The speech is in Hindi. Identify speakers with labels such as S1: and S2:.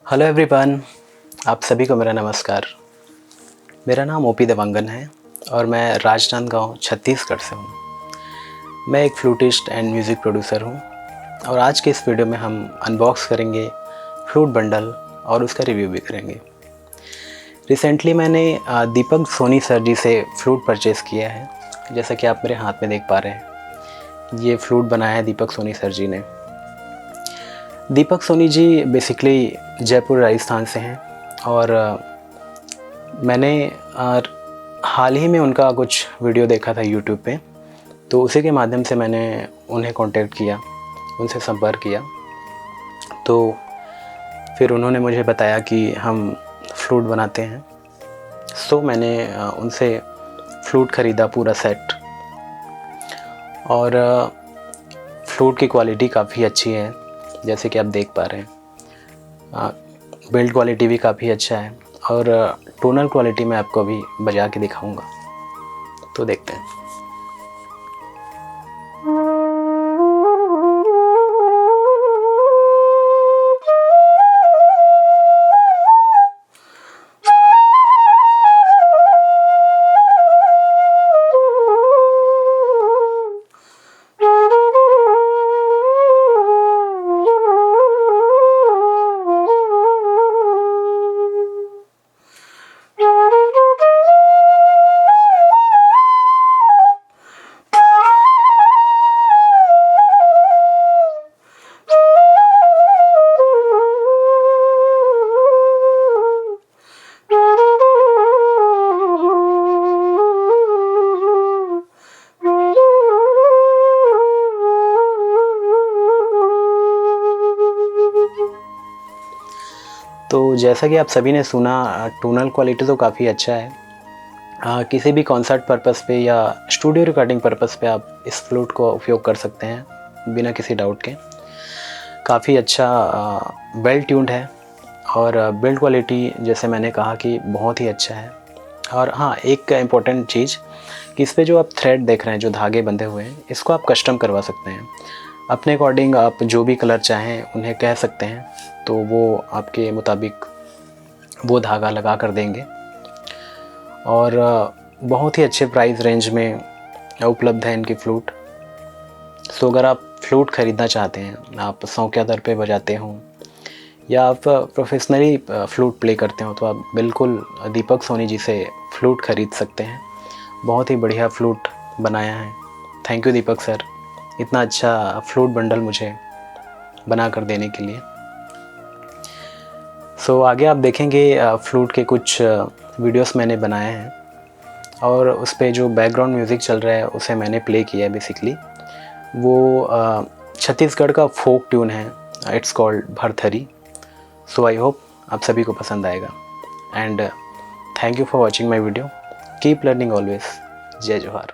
S1: हेलो एवरीवन, आप सभी को मेरा नमस्कार। मेरा नाम ओपी देवांगन है और मैं राजनांदगांव छत्तीसगढ़ से हूँ। मैं एक फ्लूटिस्ट एंड म्यूज़िक प्रोड्यूसर हूँ और आज के इस वीडियो में हम अनबॉक्स करेंगे फ्लूट बंडल और उसका रिव्यू भी करेंगे। रिसेंटली मैंने दीपक सोनी सर जी से फ्लूट परचेज़ किया है। जैसा कि आप मेरे हाथ में देख पा रहे हैं, ये फ्लूट बनाया है दीपक सोनी सर जी ने। दीपक सोनी जी बेसिकली जयपुर राजस्थान से हैं और मैंने हाल ही में उनका कुछ वीडियो देखा था यूट्यूब पे, तो उसी के माध्यम से मैंने उन्हें कांटेक्ट किया, उनसे संपर्क किया। तो फिर उन्होंने मुझे बताया कि हम फ्लूट बनाते हैं। सो मैंने उनसे फ्लूट ख़रीदा पूरा सेट और फ्लूट की क्वालिटी काफ़ी अच्छी है, जैसे कि आप देख पा रहे हैं। बिल्ड क्वालिटी भी काफ़ी अच्छा है और टोनल क्वालिटी मैं आपको अभी बजा के दिखाऊंगा, तो देखते हैं। तो जैसा कि आप सभी ने सुना, टोनल क्वालिटी तो काफ़ी अच्छा है। किसी भी कॉन्सर्ट पर्पस पे या स्टूडियो रिकॉर्डिंग पर्पस पे आप इस फ्लूट को उपयोग कर सकते हैं बिना किसी डाउट के। काफ़ी अच्छा वेल ट्यून्ड है और बिल्ड क्वालिटी जैसे मैंने कहा कि बहुत ही अच्छा है। और हाँ, एक इम्पॉर्टेंट चीज़ कि इस पे जो आप थ्रेड देख रहे हैं, जो धागे बंधे हुए हैं, इसको आप कस्टम करवा सकते हैं अपने अकॉर्डिंग। आप जो भी कलर चाहें उन्हें कह सकते हैं, तो वो आपके मुताबिक वो धागा लगा कर देंगे। और बहुत ही अच्छे प्राइस रेंज में उपलब्ध है इनकी फ्लूट। सो अगर आप फ्लूट ख़रीदना चाहते हैं, आप शौकिया दर पे बजाते हों या आप प्रोफेशनली फ्लूट प्ले करते हो, तो आप बिल्कुल दीपक सोनी जी से फ्लूट ख़रीद सकते हैं। बहुत ही बढ़िया फ्लूट बनाया है। थैंक यू दीपक सर, इतना अच्छा फ्लूट बंडल मुझे बना कर देने के लिए। सो आगे आप देखेंगे फ्लूट के कुछ वीडियोस मैंने बनाए हैं और उस पे जो बैकग्राउंड म्यूज़िक चल रहा है उसे मैंने प्ले किया है। बेसिकली वो छत्तीसगढ़ का फोक ट्यून है, it's called Bharthari. So I hope आप सभी को पसंद आएगा and thank you for watching my video. Keep learning always. जय जोहार।